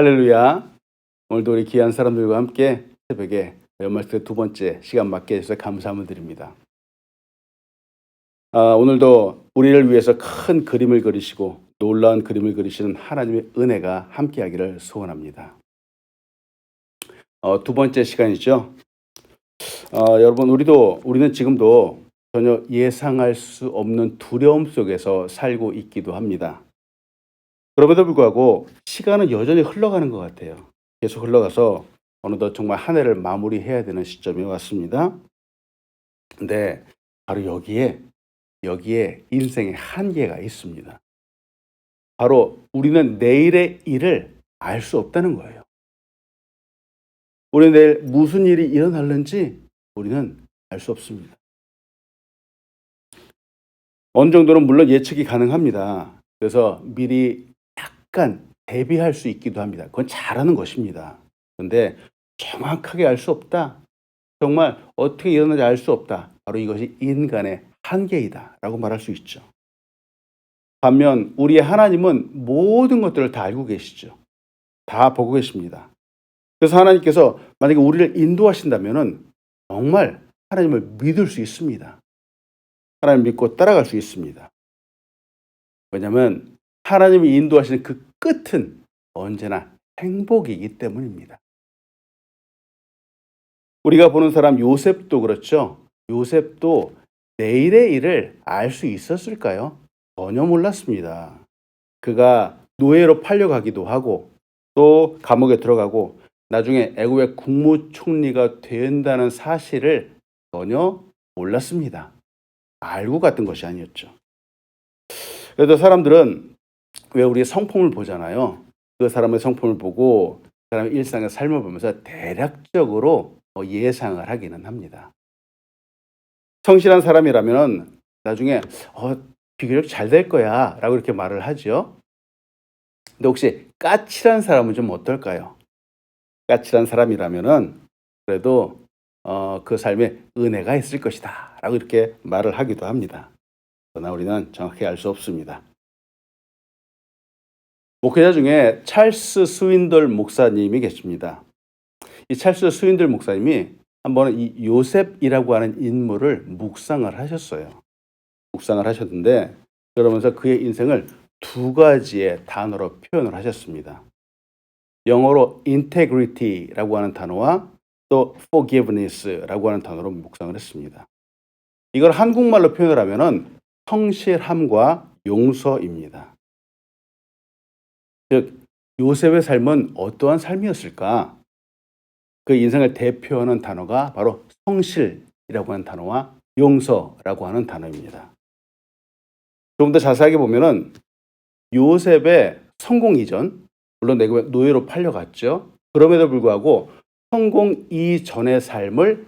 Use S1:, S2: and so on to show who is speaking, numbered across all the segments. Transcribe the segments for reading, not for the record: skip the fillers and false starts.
S1: 할렐루야. 오늘도 우리 귀한 사람들과 함께 새벽에 연말특 두 번째 시간 맞게 해주셔서 감사함을 드립니다. 오늘도 우리를 위해서 큰 그림을 그리시고 놀라운 그림을 그리시는 하나님의 은혜가 함께하기를 소원합니다. 두 번째 시간이죠. 여러분 우리는 지금도 전혀 예상할 수 없는 두려움 속에서 살고 있기도 합니다. 그럼에도 불구하고 시간은 여전히 흘러가는 것 같아요. 계속 흘러가서 어느덧 정말 한 해를 마무리해야 되는 시점이 왔습니다. 근데 바로 여기에 인생의 한계가 있습니다. 바로 우리는 내일의 일을 알 수 없다는 거예요. 우리는 내일 무슨 일이 일어날는지 우리는 알 수 없습니다. 어느 정도는 물론 예측이 가능합니다. 그래서 미리 약간 대비할 수 있기도 합니다. 그건 잘하는 것입니다. 그런데 정확하게 알 수 없다. 정말 어떻게 일어나는지 알 수 없다. 바로 이것이 인간의 한계이다라고 말할 수 있죠. 반면 우리의 하나님은 모든 것들을 다 알고 계시죠. 다 보고 계십니다. 그래서 하나님께서 만약에 우리를 인도하신다면 정말 하나님을 믿을 수 있습니다. 하나님 믿고 따라갈 수 있습니다. 왜냐하면 하나님이 인도하시는 그 끝은 언제나 행복이기 때문입니다. 우리가 보는 사람 요셉도 그렇죠. 요셉도 내일의 일을 알 수 있었을까요? 전혀 몰랐습니다. 그가 노예로 팔려가기도 하고 또 감옥에 들어가고 나중에 애굽의 국무총리가 된다는 사실을 전혀 몰랐습니다. 알고 갔던 것이 아니었죠. 그래도 사람들은 왜 우리 성품을 보잖아요. 그 사람의 성품을 보고 그 사람의 일상의 삶을 보면서 대략적으로 예상을 하기는 합니다. 성실한 사람이라면 나중에 비교적 잘 될 거야 라고 이렇게 말을 하죠. 근데 혹시 까칠한 사람은 좀 어떨까요? 까칠한 사람이라면은 그래도 그 삶에 은혜가 있을 것이다 라고 이렇게 말을 하기도 합니다. 그러나 우리는 정확히 알 수 없습니다. 목회자 중에 찰스 스윈들 목사님이 계십니다. 이 찰스 스윈들 목사님이 한번 이 요셉이라고 하는 인물을 묵상을 하셨어요. 묵상을 하셨는데 그러면서 그의 인생을 두 가지의 단어로 표현을 하셨습니다. 영어로 integrity라고 하는 단어와 또 forgiveness라고 하는 단어로 묵상을 했습니다. 이걸 한국말로 표현을 하면은 성실함과 용서입니다. 즉 요셉의 삶은 어떠한 삶이었을까? 그 인생을 대표하는 단어가 바로 성실이라고 하는 단어와 용서라고 하는 단어입니다. 조금 더 자세하게 보면은 요셉의 성공 이전, 물론 노예로 팔려갔죠. 그럼에도 불구하고 성공 이전의 삶을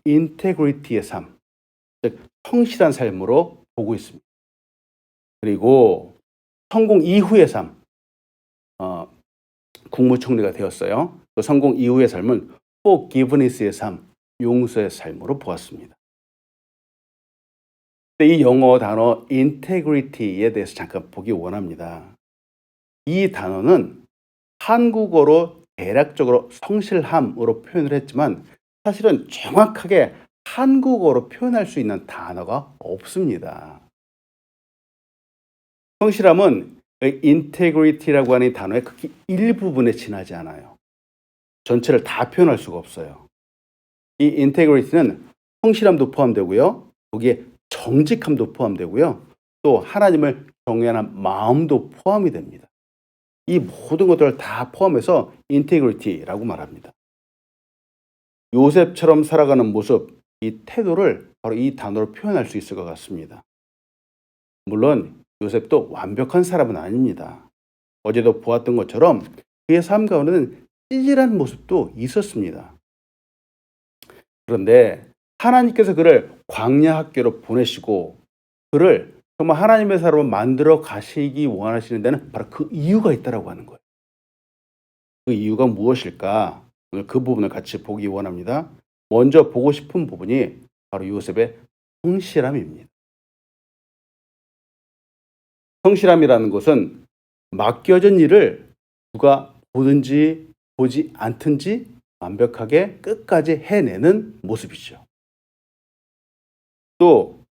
S1: 인테그리티의 삶, 즉 성실한 삶으로 보고 있습니다. 그리고 성공 이후의 삶, 국무총리가 되었어요. 그 성공 이후의 삶은 forgiveness의 삶, 용서의 삶으로 보았습니다. 이 영어 단어 integrity에 대해서 잠깐 보기 원합니다. 이 단어는 한국어로 대략적으로 성실함으로 표현을 했지만 사실은 정확하게 한국어로 표현할 수 있는 단어가 없습니다. 성실함은 integrity라고 하는 단어의 극히 일부분에 지나지 않아요. 전체를 다 표현할 수가 없어요. 이 integrity는 성실함도 포함되고요. 거기에 정직함도 포함되고요. 또 하나님을 경외하는 마음도 포함이 됩니다. 이 모든 것들을 다 포함해서 인테그리티라고 말합니다. 요셉처럼 살아가는 모습, 이 태도를 바로 이 단어로 표현할 수 있을 것 같습니다. 물론 요셉도 완벽한 사람은 아닙니다. 어제도 보았던 것처럼 그의 삶 가운데는 찌질한 모습도 있었습니다. 그런데 하나님께서 그를 광야 학교로 보내시고 그를 정말 하나님의 사람을 만들어 가시기 원하시는 데는 바로 그 이유가 있다라고 하는 거예요. 그 이유가 무엇일까? 오늘 그 부분을 같이 보기 원합니다. 먼저 보고 싶은 부분이 바로 요셉의 성실함입니다. 성실함이라는 것은 맡겨진 일을 누가 보든지 보지 않든지 완벽하게 끝까지 해내는 모습이죠. 또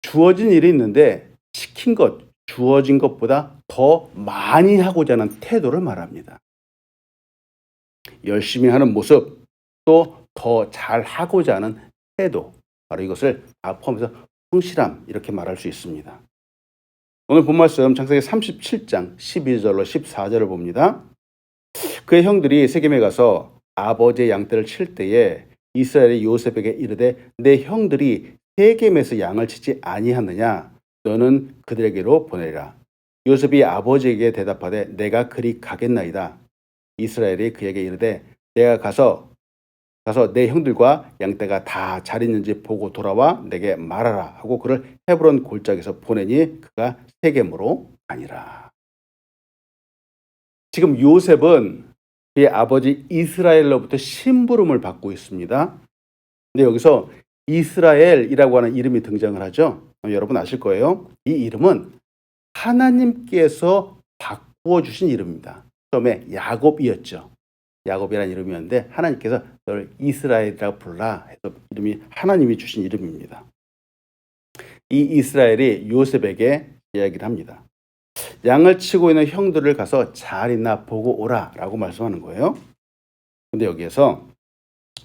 S1: 주어진 일이 있는데 시킨 것, 주어진 것보다 더 많이 하고자 하는 태도를 말합니다. 열심히 하는 모습, 또 더 잘하고자 하는 태도, 바로 이것을 다 포함해서 성실함, 이렇게 말할 수 있습니다. 오늘 본 말씀 창세기 37장 12절로 14절을 봅니다. 그의 형들이 세겜에 가서 아버지의 양떼를 칠 때에 이스라엘이 요셉에게 이르되 내 형들이 세겜에서 양을 치지 아니하느냐, 너는 그들에게로 보내리라. 요셉이 아버지에게 대답하되 내가 그리 가겠나이다. 이스라엘이 그에게 이르되 내가 가서 내 형들과 양떼가 다 잘 있는지 보고 돌아와 내게 말하라 하고 그를 헤브론 골짜기에서 보내니 그가 세겜으로 가니라. 지금 요셉은 그의 아버지 이스라엘로부터 심부름을 받고 있습니다. 근데 여기서 이스라엘이라고 하는 이름이 등장을 하죠. 여러분 아실 거예요. 이 이름은 하나님께서 바꾸어 주신 이름입니다. 처음에 야곱이었죠. 야곱이라는 이름이었는데 하나님께서 너를 이스라엘이라고 불라 해서 이름이 하나님이 주신 이름입니다. 이 이스라엘이 요셉에게 이야기를 합니다. 양을 치고 있는 형들을 가서 잘 있나 보고 오라 라고 말씀하는 거예요. 근데 여기에서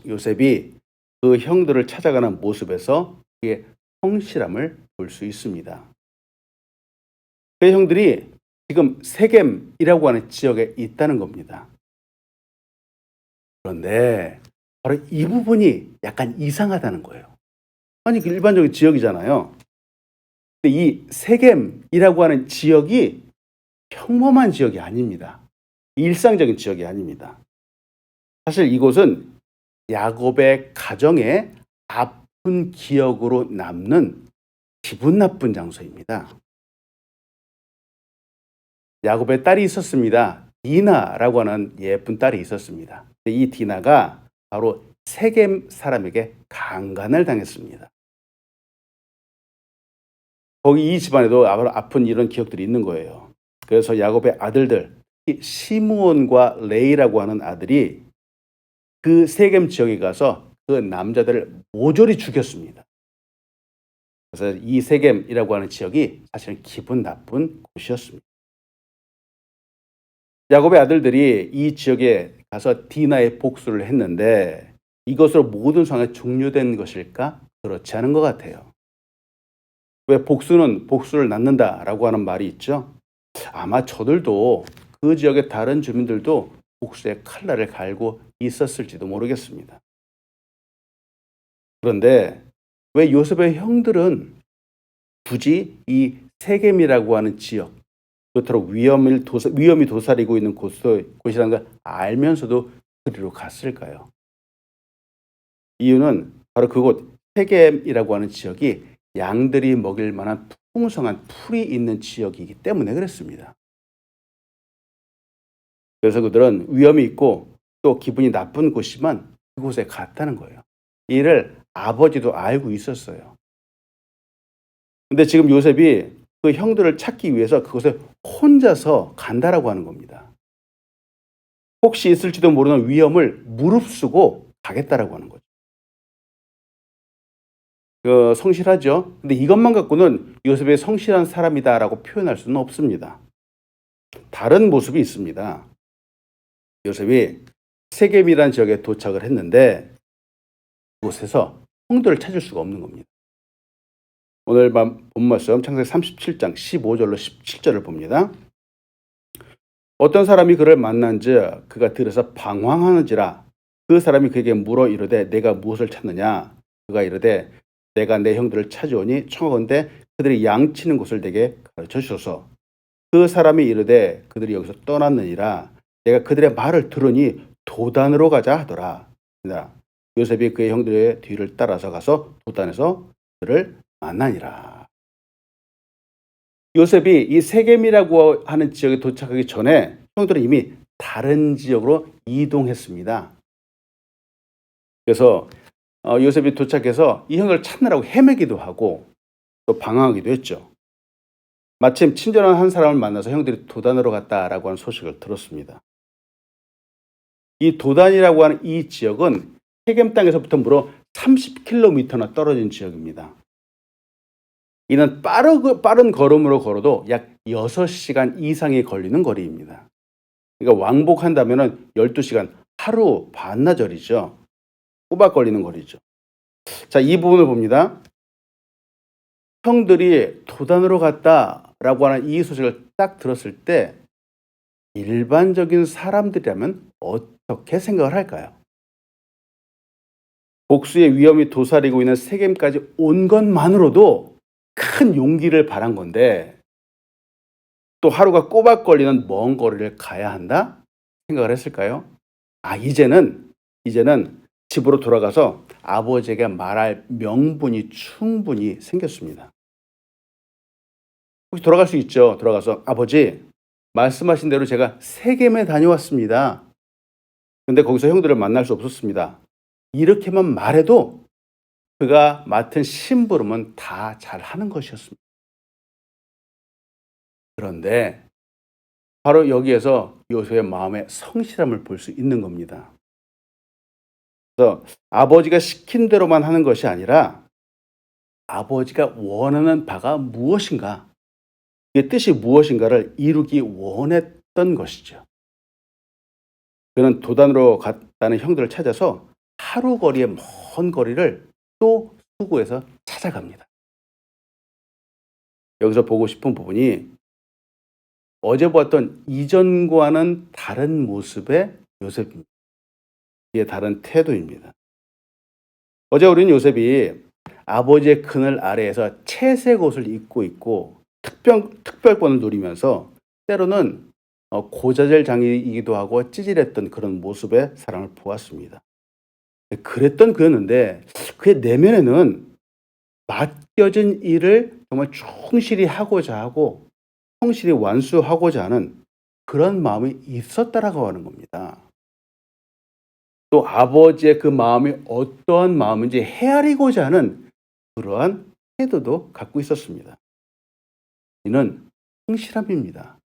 S1: 요셉이 그 형들을 찾아가는 모습에서 그의 성실함을 볼 수 있습니다. 그 형들이 지금 세겜이라고 하는 지역에 있다는 겁니다. 그런데 바로 이 부분이 약간 이상하다는 거예요. 아니, 그 일반적인 지역이잖아요. 근데 이 세겜이라고 하는 지역이 평범한 지역이 아닙니다. 일상적인 지역이 아닙니다. 사실 이곳은 야곱의 가정에 아픈 기억으로 남는 기분 나쁜 장소입니다. 야곱의 딸이 있었습니다. 디나라고 하는 예쁜 딸이 있었습니다. 이 디나가 바로 세겜 사람에게 강간을 당했습니다. 거기 이 집안에도 아픈 이런 기억들이 있는 거예요. 그래서 야곱의 아들들, 시므온과 레이라고 하는 아들이 그 세겜 지역에 가서 그 남자들을 모조리 죽였습니다. 그래서 이 세겜이라고 하는 지역이 사실은 기분 나쁜 곳이었습니다. 야곱의 아들들이 이 지역에 가서 디나의 복수를 했는데 이것으로 모든 상황이 종료된 것일까? 그렇지 않은 것 같아요. 왜 복수는 복수를 낳는다라고 하는 말이 있죠? 아마 저들도 그 지역의 다른 주민들도 복수의 칼날을 갈고 있었을지도 모르겠습니다. 그런데 왜 요셉의 형들은 굳이 이 세겜이라고 하는 지역, 그토록 위험이 도사리고 있는 곳이라는 걸 알면서도 그리로 갔을까요? 이유는 바로 그곳 세겜이라고 하는 지역이 양들이 먹일 만한 풍성한 풀이 있는 지역이기 때문에 그랬습니다. 그래서 그들은 위험이 있고 또 기분이 나쁜 곳이지만 그곳에 갔다는 거예요. 이를 아버지도 알고 있었어요. 근데 지금 요셉이 그 형들을 찾기 위해서 그곳에 혼자서 간다라고 하는 겁니다. 혹시 있을지도 모르는 위험을 무릅쓰고 가겠다라고 하는 거죠. 성실하죠. 근데 이것만 갖고는 요셉이 성실한 사람이다라고 표현할 수는 없습니다. 다른 모습이 있습니다. 요셉이 세겜이라는 지역에 도착을 했는데 그곳에서 형들을 찾을 수가 없는 겁니다. 오늘 본 말씀 창세기 37장 15절로 17절을 봅니다. 어떤 사람이 그를 만난즉 그가 들어서 방황하는지라 그 사람이 그에게 물어 이르되 내가 무엇을 찾느냐. 그가 이르되 내가 내 형들을 찾아오니 청하건대 그들이 양치는 곳을 내게 가르쳐 주소서. 그 사람이 이르되 그들이 여기서 떠났느니라. 내가 그들의 말을 들으니 도단으로 가자 하더라. 요셉이 그의 형들의 뒤를 따라서 가서 도단에서 그들을 만나니라. 요셉이 이 세겜이라고 하는 지역에 도착하기 전에 형들은 이미 다른 지역으로 이동했습니다. 그래서 요셉이 도착해서 이 형을 찾느라고 헤매기도 하고 또 방황하기도 했죠. 마침 친절한 한 사람을 만나서 형들이 도단으로 갔다라고 하는 소식을 들었습니다. 이 도단이라고 하는 이 지역은 세겜 땅에서부터 무려 30km나 떨어진 지역입니다. 이는 빠른 걸음으로 걸어도 약 6시간 이상이 걸리는 거리입니다. 그러니까 왕복한다면 12시간, 하루 반나절이죠. 꼬박 걸리는 거리죠. 자, 이 부분을 봅니다. 형들이 도단으로 갔다라고 하는 이 소식을 딱 들었을 때 일반적인 사람들이라면 어떻게 생각을 할까요? 복수의 위험이 도사리고 있는 세겜까지 온 것만으로도 큰 용기를 발한 건데 또 하루가 꼬박 걸리는 먼 거리를 가야 한다? 생각을 했을까요? 이제는 집으로 돌아가서 아버지에게 말할 명분이 충분히 생겼습니다. 혹시 돌아갈 수 있죠? 돌아가서 아버지, 말씀하신 대로 제가 세겜에 다녀왔습니다. 근데 거기서 형들을 만날 수 없었습니다. 이렇게만 말해도 그가 맡은 심부름은 다 잘하는 것이었습니다. 그런데 바로 여기에서 요셉의 마음의 성실함을 볼 수 있는 겁니다. 그래서 아버지가 시킨 대로만 하는 것이 아니라 아버지가 원하는 바가 무엇인가, 그 뜻이 무엇인가를 이루기 원했던 것이죠. 그는 도단으로 갔다는 형들을 찾아서 하루 거리의 먼 거리를 또 수고해서 찾아갑니다. 여기서 보고 싶은 부분이 어제 보았던 이전과는 다른 모습의 요셉입니다. 이게 다른 태도입니다. 어제 우리는 요셉이 아버지의 그늘 아래에서 채색 옷을 입고 있고 특별권을 누리면서 때로는 고자질 장이기도 하고 찌질했던 그런 모습의 사람을 보았습니다. 그랬던 그였는데 그의 내면에는 맡겨진 일을 정말 충실히 하고자 하고 성실히 완수하고자 하는 그런 마음이 있었다라고 하는 겁니다. 또 아버지의 그 마음이 어떠한 마음인지 헤아리고자 하는 그러한 태도도 갖고 있었습니다. 이는 성실함입니다.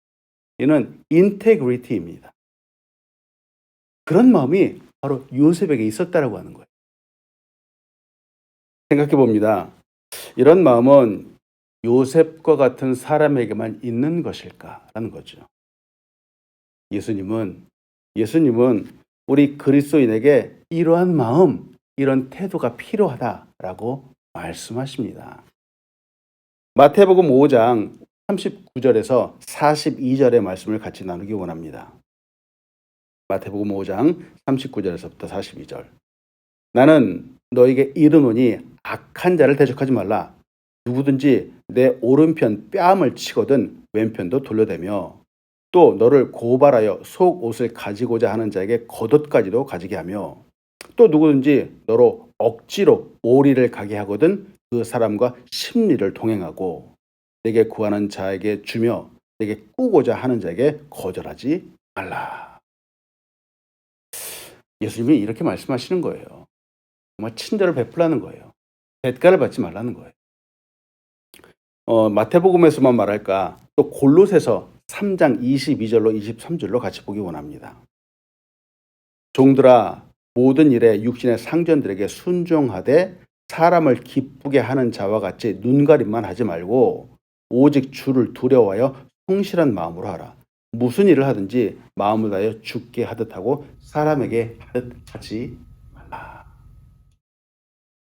S1: 이는 인테그리티입니다. 그런 마음이 바로 요셉에게 있었다라고 하는 거예요. 생각해 봅니다. 이런 마음은 요셉과 같은 사람에게만 있는 것일까라는 거죠. 예수님은 우리 그리스도인에게 이러한 마음, 이런 태도가 필요하다라고 말씀하십니다. 마태복음 5장 39절에서 42절의 말씀을 같이 나누기 원합니다. 마태복음 5장 39절에서부터 42절. 나는 너에게 이르노니 악한 자를 대적하지 말라. 누구든지 내 오른편 뺨을 치거든 왼편도 돌려대며 또 너를 고발하여 속옷을 가지고자 하는 자에게 겉옷까지도 가지게 하며 또 누구든지 너로 억지로 오리를 가게 하거든 그 사람과 심리를 동행하고 내게 구하는 자에게 주며 내게 꾸고자 하는 자에게 거절하지 말라. 예수님이 이렇게 말씀하시는 거예요. 정말 친절을 베풀라는 거예요. 대가를 받지 말라는 거예요. 마태복음에서만 말할까? 또 골로새서 3장 22절로 23절로 같이 보기 원합니다. 종들아 모든 일에 육신의 상전들에게 순종하되 사람을 기쁘게 하는 자와 같이 눈가림만 하지 말고 오직 주를 두려워하여 성실한 마음으로 하라. 무슨 일을 하든지 마음을 다하여 주께 하듯 하고 사람에게 하듯 하지 말라.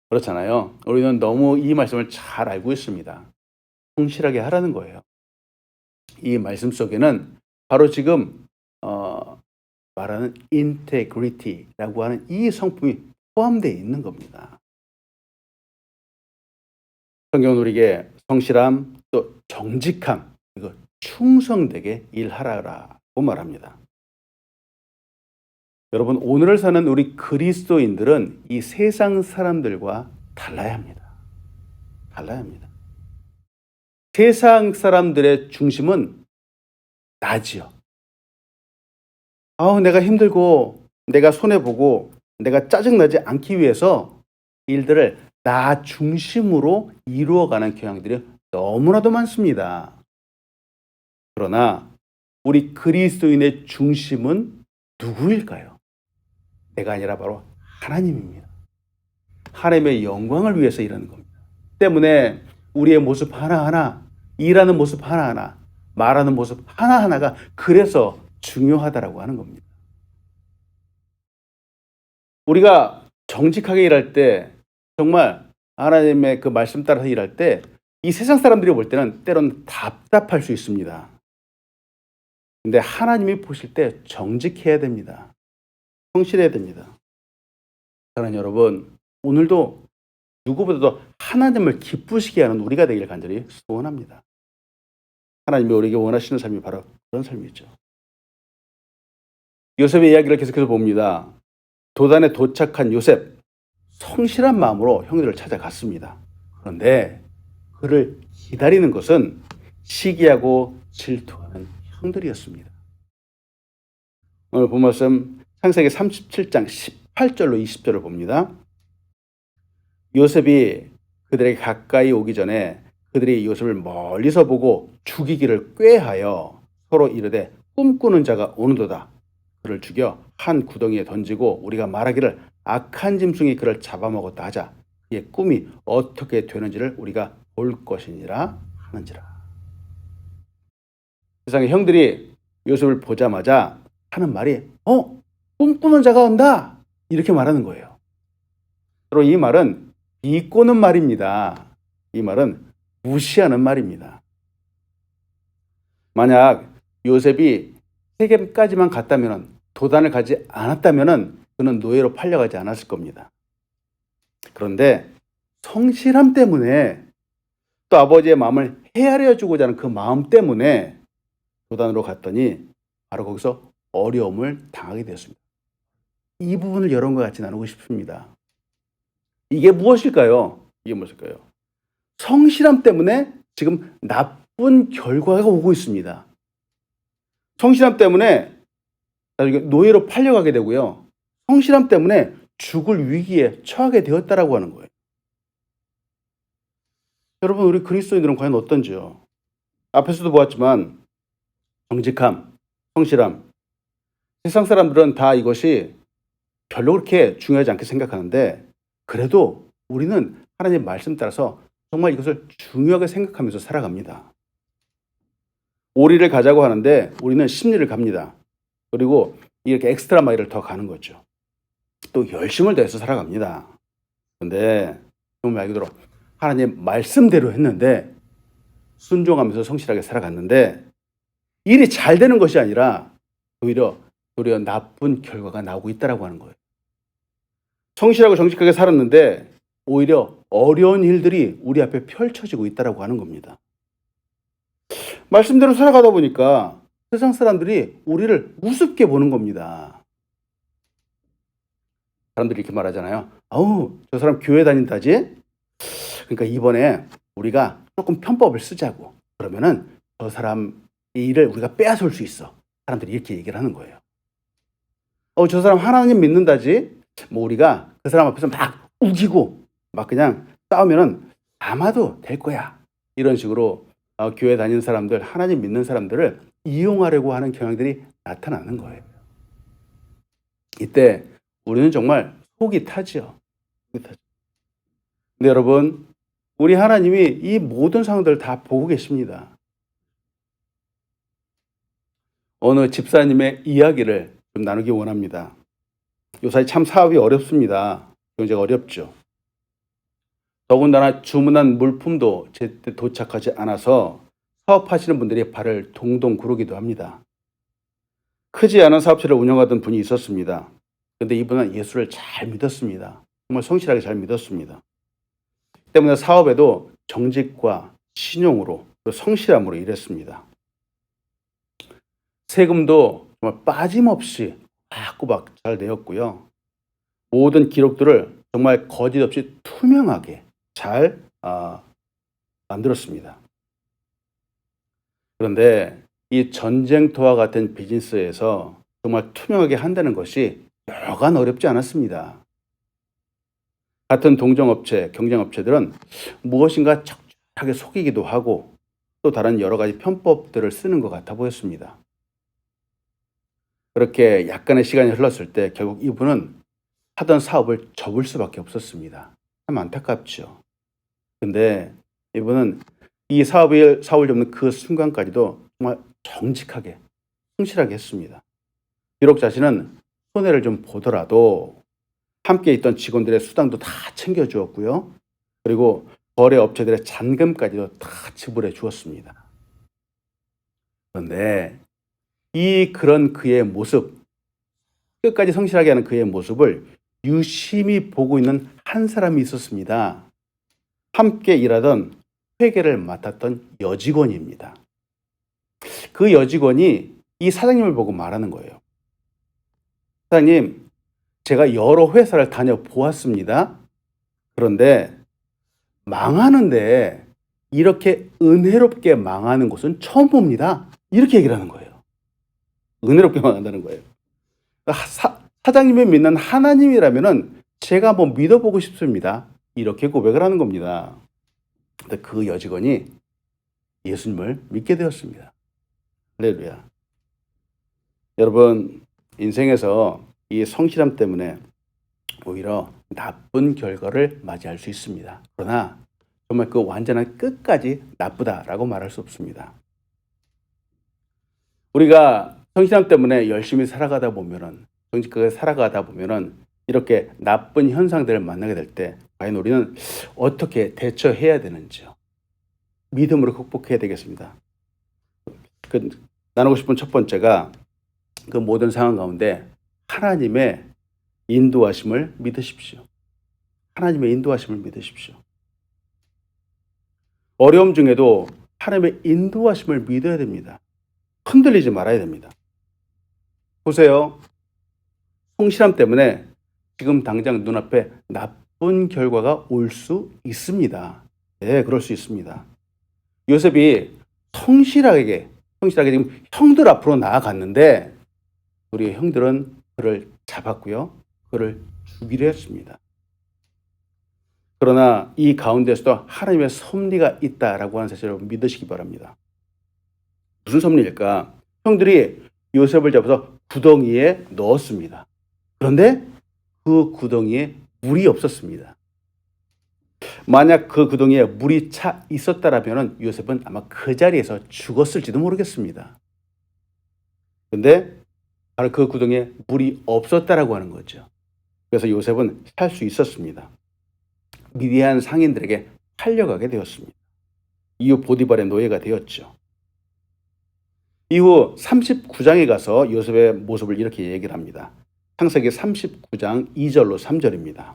S1: 그렇잖아요. 우리는 너무 이 말씀을 잘 알고 있습니다. 성실하게 하라는 거예요. 이 말씀 속에는 바로 지금 말하는 인테그리티라고 하는 이 성품이 포함되어 있는 겁니다. 성경은 우리에게 성실함, 또 정직함, 그리고 충성되게 일하라고 말합니다. 여러분, 오늘을 사는 우리 그리스도인들은 이 세상 사람들과 달라야 합니다. 달라야 합니다. 세상 사람들의 중심은 나지요. 내가 힘들고 내가 손해보고 내가 짜증나지 않기 위해서 일들을 나 중심으로 이루어가는 경향들이 너무나도 많습니다. 그러나 우리 그리스도인의 중심은 누구일까요? 내가 아니라 바로 하나님입니다. 하나님의 영광을 위해서 일하는 겁니다. 때문에 우리의 모습 하나하나, 일하는 모습 하나하나, 말하는 모습 하나하나가 그래서 중요하다라고 하는 겁니다. 우리가 정직하게 일할 때, 정말 하나님의 그 말씀 따라서 일할 때 이 세상 사람들이 볼 때는 때로는 답답할 수 있습니다. 근데 하나님이 보실 때 정직해야 됩니다. 성실해야 됩니다. 사랑하는 여러분, 오늘도 누구보다도 하나님을 기쁘시게 하는 우리가 되기를 간절히 소원합니다. 하나님이 우리에게 원하시는 삶이 바로 그런 삶이죠. 요셉의 이야기를 계속해서 봅니다. 도단에 도착한 요셉, 성실한 마음으로 형들을 찾아갔습니다. 그런데 그를 기다리는 것은 시기하고 질투하는 형들이었습니다. 오늘 본 말씀 창세기 37장 18절로 20절을 봅니다. 요셉이 그들에게 가까이 오기 전에 그들이 요셉을 멀리서 보고 죽이기를 꾀하여 서로 이르되 꿈꾸는 자가 오는도다. 그를 죽여 한 구덩이에 던지고 우리가 말하기를 악한 짐승이 그를 잡아먹었다 하자. 그의 꿈이 어떻게 되는지를 우리가 볼 것이니라 하는지라. 세상에 형들이 요셉을 보자마자 하는 말이 꿈꾸는 자가 온다 이렇게 말하는 거예요. 바로 이 말은 비꼬는 말입니다. 이 말은 무시하는 말입니다. 만약 요셉이 세겜까지만 갔다면, 도단을 가지 않았다면 그는 노예로 팔려가지 않았을 겁니다. 그런데 성실함 때문에, 또 아버지의 마음을 헤아려 주고자 하는 그 마음 때문에 도단으로 갔더니 바로 거기서 어려움을 당하게 되었습니다. 이 부분을 여러분과 같이 나누고 싶습니다. 이게 무엇일까요? 이게 무엇일까요? 성실함 때문에 지금 나쁜 결과가 오고 있습니다. 성실함 때문에 노예로 팔려가게 되고요. 성실함 때문에 죽을 위기에 처하게 되었다라고 하는 거예요. 여러분, 우리 그리스도인들은 과연 어떤지요? 앞에서도 보았지만 정직함, 성실함, 세상 사람들은 다 이것이 별로 그렇게 중요하지 않게 생각하는데, 그래도 우리는 하나님의 말씀 따라서 정말 이것을 중요하게 생각하면서 살아갑니다. 오리를 가자고 하는데 우리는 10리를 갑니다. 그리고 이렇게 엑스트라 마일을 더 가는 거죠. 또 열심을 다해서 살아갑니다. 그런데 정말 말 그대로 하나님 말씀대로 했는데, 순종하면서 성실하게 살아갔는데 일이 잘 되는 것이 아니라 오히려 나쁜 결과가 나오고 있다라고 하는 거예요. 성실하고 정직하게 살았는데 오히려 어려운 일들이 우리 앞에 펼쳐지고 있다라고 하는 겁니다. 말씀대로 살아가다 보니까 세상 사람들이 우리를 우습게 보는 겁니다. 사람들이 이렇게 말하잖아요. 저 사람 교회 다닌다지? 그러니까 이번에 우리가 조금 편법을 쓰자고. 그러면은 저 사람 일을 우리가 빼앗을 수 있어. 사람들이 이렇게 얘기를 하는 거예요. 저 사람 하나님 믿는다지? 우리가 그 사람 앞에서 막 우기고 막 그냥 싸우면은 아마도 될 거야. 이런 식으로 교회 다니는 사람들, 하나님 믿는 사람들을 이용하려고 하는 경향들이 나타나는 거예요. 이때 우리는 정말 속이 타죠. 근데 여러분, 우리 하나님이 이 모든 상황들을 다 보고 계십니다. 어느 집사님의 이야기를 좀 나누기 원합니다. 요사이 참 사업이 어렵습니다. 경제가 어렵죠. 더군다나 주문한 물품도 제때 도착하지 않아서 사업하시는 분들이 발을 동동 구르기도 합니다. 크지 않은 사업체를 운영하던 분이 있었습니다. 그런데 이분은 예수를 잘 믿었습니다. 정말 성실하게 잘 믿었습니다. 때문에 사업에도 정직과 신용으로, 또 성실함으로 일했습니다. 세금도 정말 빠짐없이 꼬박꼬박 잘 내었고요. 모든 기록들을 정말 거짓 없이 투명하게 잘 만들었습니다. 그런데 이 전쟁터와 같은 비즈니스에서 정말 투명하게 한다는 것이 여간 어렵지 않았습니다. 같은 동종업체, 경쟁업체들은 무엇인가 척척하게 속이기도 하고 또 다른 여러 가지 편법들을 쓰는 것 같아 보였습니다. 그렇게 약간의 시간이 흘렀을 때 결국 이분은 하던 사업을 접을 수밖에 없었습니다. 참 안타깝죠. 근데 이분은 이 사업을 접는 그 순간까지도 정말 정직하게, 성실하게 했습니다. 비록 자신은 손해를 좀 보더라도 함께 있던 직원들의 수당도 다 챙겨주었고요. 그리고 거래 업체들의 잔금까지도 다 지불해 주었습니다. 그런데 그런 그의 모습, 끝까지 성실하게 하는 그의 모습을 유심히 보고 있는 한 사람이 있었습니다. 함께 일하던 회계를 맡았던 여직원입니다. 그 여직원이 이 사장님을 보고 말하는 거예요. 사장님, 제가 여러 회사를 다녀보았습니다. 그런데 망하는데 이렇게 은혜롭게 망하는 곳은 처음 봅니다. 이렇게 얘기를 하는 거예요. 은혜롭게 망한다는 거예요. 사장님이 믿는 하나님이라면 제가 한번 믿어보고 싶습니다. 이렇게 고백을 하는 겁니다. 근데 그 여직원이 예수님을 믿게 되었습니다. 할렐루야. 여러분, 인생에서 이 성실함 때문에 오히려 나쁜 결과를 맞이할 수 있습니다. 그러나 정말 그 완전한 끝까지 나쁘다라고 말할 수 없습니다. 우리가 성실함 때문에 열심히 살아가다 보면은, 정직하게 살아가다 보면은 이렇게 나쁜 현상들을 만나게 될 때 과연 우리는 어떻게 대처해야 되는지요? 믿음으로 극복해야 되겠습니다. 나누고 싶은 첫 번째가 그 모든 상황 가운데 하나님의 인도하심을 믿으십시오. 하나님의 인도하심을 믿으십시오. 어려움 중에도 하나님의 인도하심을 믿어야 됩니다. 흔들리지 말아야 됩니다. 보세요. 성실함 때문에 지금 당장 눈앞에 나쁜 결과가 올 수 있습니다. 네, 그럴 수 있습니다. 요셉이 성실하게 지금 형들 앞으로 나아갔는데 우리 형들은 그를 잡았고요. 그를 죽이려 했습니다. 그러나 이 가운데서도 하나님의 섭리가 있다라고 하는 사실을 믿으시기 바랍니다. 무슨 섭리일까? 형들이 요셉을 잡아서 구덩이에 넣었습니다. 그런데 그 구덩이에 물이 없었습니다. 만약 그 구덩이에 물이 차 있었다라면 요셉은 아마 그 자리에서 죽었을지도 모르겠습니다. 그런데 바로 그 구덩이에 물이 없었다라고 하는 거죠. 그래서 요셉은 살 수 있었습니다. 미디안 상인들에게 팔려가게 되었습니다. 이후 보디발의 노예가 되었죠. 이후 39장에 가서 요셉의 모습을 이렇게 얘기를 합니다. 창세기 39장 2절로 3절입니다.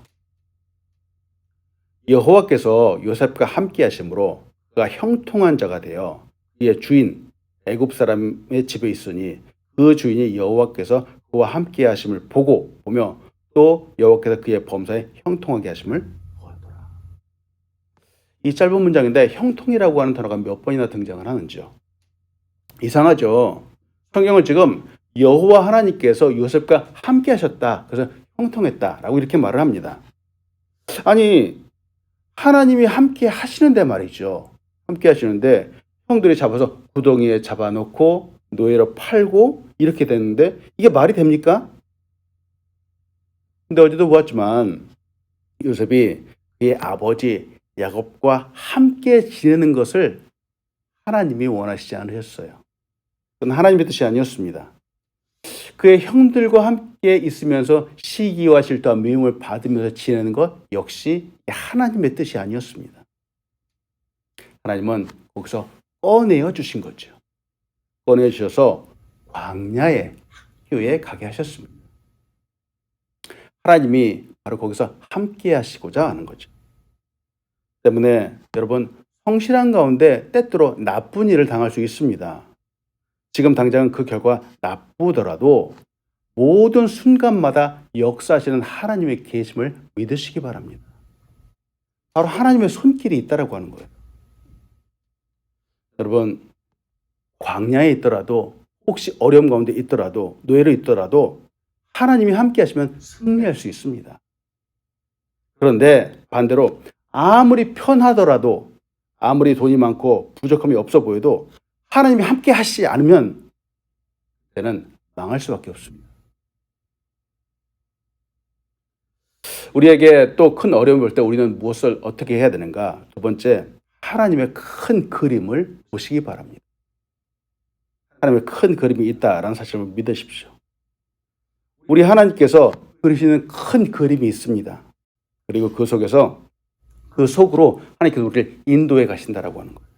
S1: 여호와께서 요셉과 함께 하심으로 그가 형통한 자가 되어 그의 주인 애굽 사람의 집에 있으니 그 주인이 여호와께서 그와 함께 하심을 보며 또 여호와께서 그의 범사에 형통하게 하심을 보았더라. 이 짧은 문장인데 형통이라고 하는 단어가 몇 번이나 등장을 하는지요. 이상하죠. 성경은 지금 여호와 하나님께서 요셉과 함께 하셨다. 그래서 형통했다라고 이렇게 말을 합니다. 아니, 하나님이 함께 하시는데 말이죠. 함께 하시는데 형들이 잡아서 구덩이에 잡아놓고 노예로 팔고 이렇게 됐는데 이게 말이 됩니까? 근데 어제도 보았지만 요셉이 그의 아버지 야곱과 함께 지내는 것을 하나님이 원하시지 않으셨어요. 그건 하나님의 뜻이 아니었습니다. 그의 형들과 함께 있으면서 시기와 질투와 미움을 받으면서 지내는 것 역시 하나님의 뜻이 아니었습니다. 하나님은 거기서 꺼내어 주신 거죠. 꺼내 주셔서 광야의 학교에 가게 하셨습니다. 하나님이 바로 거기서 함께 하시고자 하는 거죠. 때문에 여러분, 성실한 가운데 때때로 나쁜 일을 당할 수 있습니다. 지금 당장 그 결과 나쁘더라도 모든 순간마다 역사하시는 하나님의 계심을 믿으시기 바랍니다. 바로 하나님의 손길이 있다라고 하는 거예요. 여러분, 광야에 있더라도 혹시 어려움 가운데 있더라도 노예로 있더라도 하나님이 함께 하시면 승리할 수 있습니다. 그런데 반대로 아무리 편하더라도 아무리 돈이 많고 부족함이 없어 보여도 하나님이 함께 하시지 않으면 그때는 망할 수밖에 없습니다. 우리에게 또 큰 어려움이 올 때 우리는 무엇을 어떻게 해야 되는가? 두 번째, 하나님의 큰 그림을 보시기 바랍니다. 하나님의 큰 그림이 있다라는 사실을 믿으십시오. 우리 하나님께서 그리시는 큰 그림이 있습니다. 그리고 그 속에서 그 속으로 하나님께서 우리를 인도해 가신다라고 하는 거예요.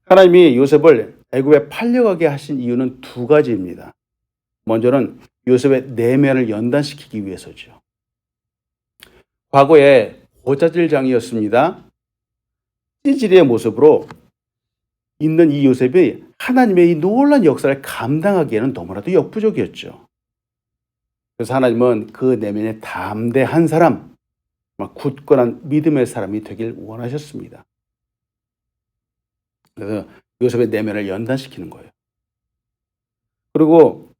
S1: 하나님이 요셉을 애굽에 팔려가게 하신 이유는 두 가지입니다. 먼저는 요셉의 내면을 연단시키기 위해서죠. 과거에 고자질장이었습니다. 찌질이의 모습으로 있는 이 요셉이 하나님의 이 놀라운 역사를 감당하기에는 너무나도 역부족이었죠. 그래서 하나님은 그 내면에 담대한 사람, 굳건한 믿음의 사람이 되길 원하셨습니다. 그래서 요셉의 내면을 연단시키는 거예요. 그리고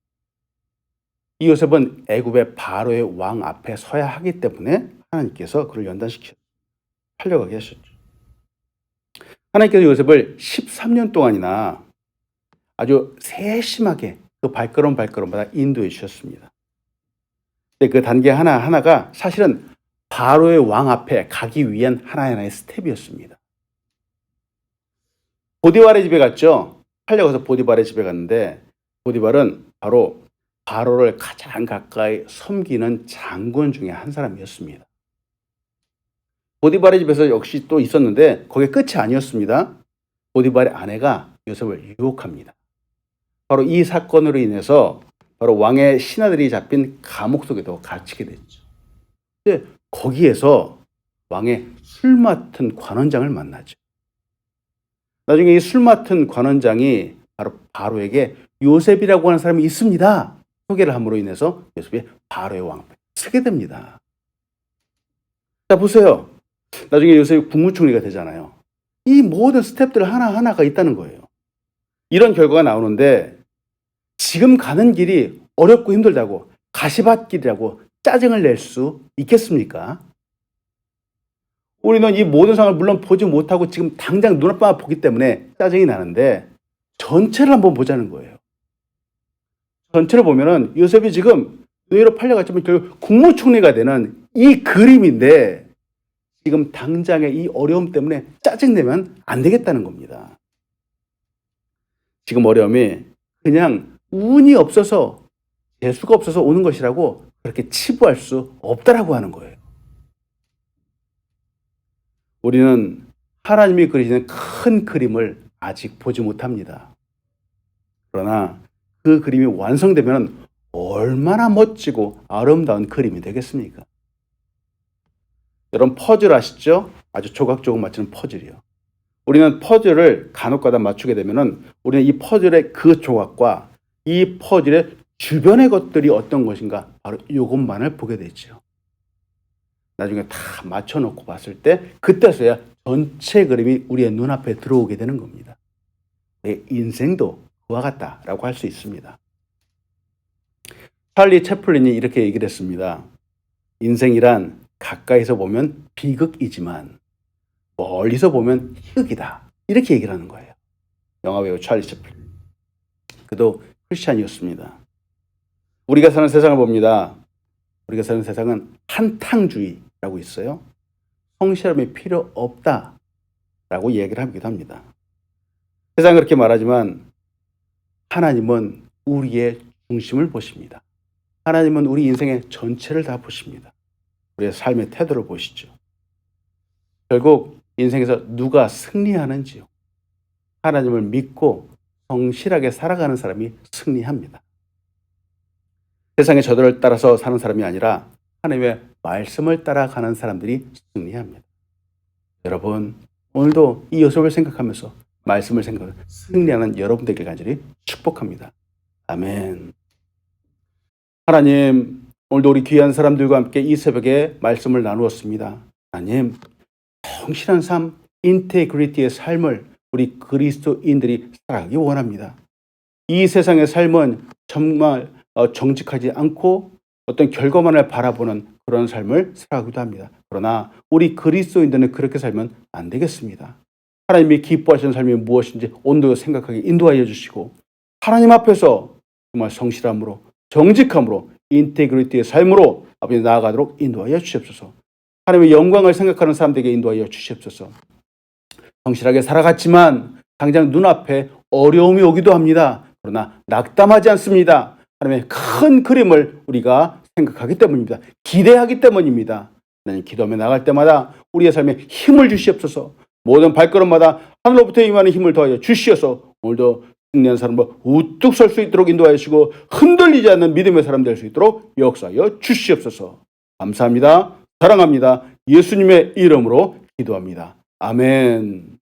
S1: 이 요셉은 애굽의 바로의 왕 앞에 서야 하기 때문에 하나님께서 그를 연단시켜 팔려가게 하셨죠. 하나님께서 요셉을 13년 동안이나 아주 세심하게 그 발걸음마다 인도해 주셨습니다. 근데 그 단계 하나하나가 사실은 바로의 왕 앞에 가기 위한 하나하나의 스텝이었습니다. 보디발의 집에 갔죠. 팔려가서 보디발의 집에 갔는데 보디발은 바로 바로를 가장 가까이 섬기는 장군 중에 한 사람이었습니다. 보디발의 집에서 역시 또 있었는데 거기에 끝이 아니었습니다. 보디발의 아내가 요셉을 유혹합니다. 바로 이 사건으로 인해서 바로 왕의 신하들이 잡힌 감옥 속에도 갇히게 됐죠. 근데 거기에서 왕의 술 맡은 관원장을 만나죠. 나중에 이 술 맡은 관원장이 바로 바로에게 요셉이라고 하는 사람이 있습니다. 소개를 함으로 인해서 요셉이 바로의 왕 앞에 서게 됩니다. 자, 보세요. 나중에 요셉이 국무총리가 되잖아요. 이 모든 스텝들 하나하나가 있다는 거예요. 이런 결과가 나오는데 지금 가는 길이 어렵고 힘들다고 가시밭길이라고 짜증을 낼 수 있겠습니까? 우리는 이 모든 상황을 물론 보지 못하고 지금 당장 눈앞만 보기 때문에 짜증이 나는데 전체를 한번 보자는 거예요. 전체를 보면은 요셉이 지금 노예로 팔려갔지만 결국 국무총리가 되는 이 그림인데 지금 당장의 이 어려움 때문에 짜증내면 안 되겠다는 겁니다. 지금 어려움이 그냥 운이 없어서 재수가 없어서 오는 것이라고 그렇게 치부할 수 없다라고 하는 거예요. 우리는 하나님이 그리시는 큰 그림을 아직 보지 못합니다. 그러나 그 그림이 완성되면 얼마나 멋지고 아름다운 그림이 되겠습니까? 여러분 퍼즐 아시죠? 아주 조각조각 맞추는 퍼즐이요. 우리는 퍼즐을 간혹가다 맞추게 되면은 우리는 이 퍼즐의 그 조각과 이 퍼즐의 주변의 것들이 어떤 것인가 바로 이것만을 보게 되죠. 나중에 다 맞춰놓고 봤을 때 그때서야 전체 그림이 우리의 눈앞에 들어오게 되는 겁니다. 내 인생도 그와 같다라고 할 수 있습니다. 찰리 채플린이 이렇게 얘기를 했습니다. 인생이란 가까이서 보면 비극이지만 멀리서 보면 희극이다. 이렇게 얘기를 하는 거예요. 영화배우 찰리 채플린. 그도 크리스찬이었습니다. 우리가 사는 세상을 봅니다. 우리가 사는 세상은 한탕주의라고 있어요. 성실함이 필요 없다라고 얘기를 하기도 합니다. 세상은 그렇게 말하지만 하나님은 우리의 중심을 보십니다. 하나님은 우리 인생의 전체를 다 보십니다. 우리의 삶의 태도를 보시죠. 결국 인생에서 누가 승리하는지요. 하나님을 믿고 성실하게 살아가는 사람이 승리합니다. 세상의 저들을 따라서 사는 사람이 아니라 하나님의 말씀을 따라가는 사람들이 승리합니다. 여러분, 오늘도 이 요셉을 생각하면서 말씀을 생각하며 승리하는 여러분 되길 간절히 축복합니다. 아멘. 하나님, 오늘도 우리 귀한 사람들과 함께 이 새벽에 말씀을 나누었습니다. 하나님, 성실한 삶, 인테그리티의 삶을 우리 그리스도인들이 살아가기 원합니다. 이 세상의 삶은 정말 정직하지 않고 어떤 결과만을 바라보는 그런 삶을 살아가기도 합니다. 그러나 우리 그리스도인들은 그렇게 살면 안 되겠습니다. 하나님이 기뻐하시는 삶이 무엇인지 오늘도 생각하게 인도하여 주시고 하나님 앞에서 정말 성실함으로 정직함으로 인테그리티의 삶으로 아버지 나아가도록 인도하여 주시옵소서. 하나님의 영광을 생각하는 사람들에게 인도하여 주시옵소서. 성실하게 살아갔지만 당장 눈앞에 어려움이 오기도 합니다. 그러나 낙담하지 않습니다. 하나님의 큰 그림을 우리가 생각하기 때문입니다. 기대하기 때문입니다. 하나님, 기도하며 나갈 때마다 우리의 삶에 힘을 주시옵소서. 모든 발걸음마다 하늘로부터 임하는 힘을 더하여 주시어서 오늘도 승리한 사람을 우뚝 설 수 있도록 인도하여 주시고 흔들리지 않는 믿음의 사람 될 수 있도록 역사하여 주시옵소서. 감사합니다. 사랑합니다. 예수님의 이름으로 기도합니다. 아멘.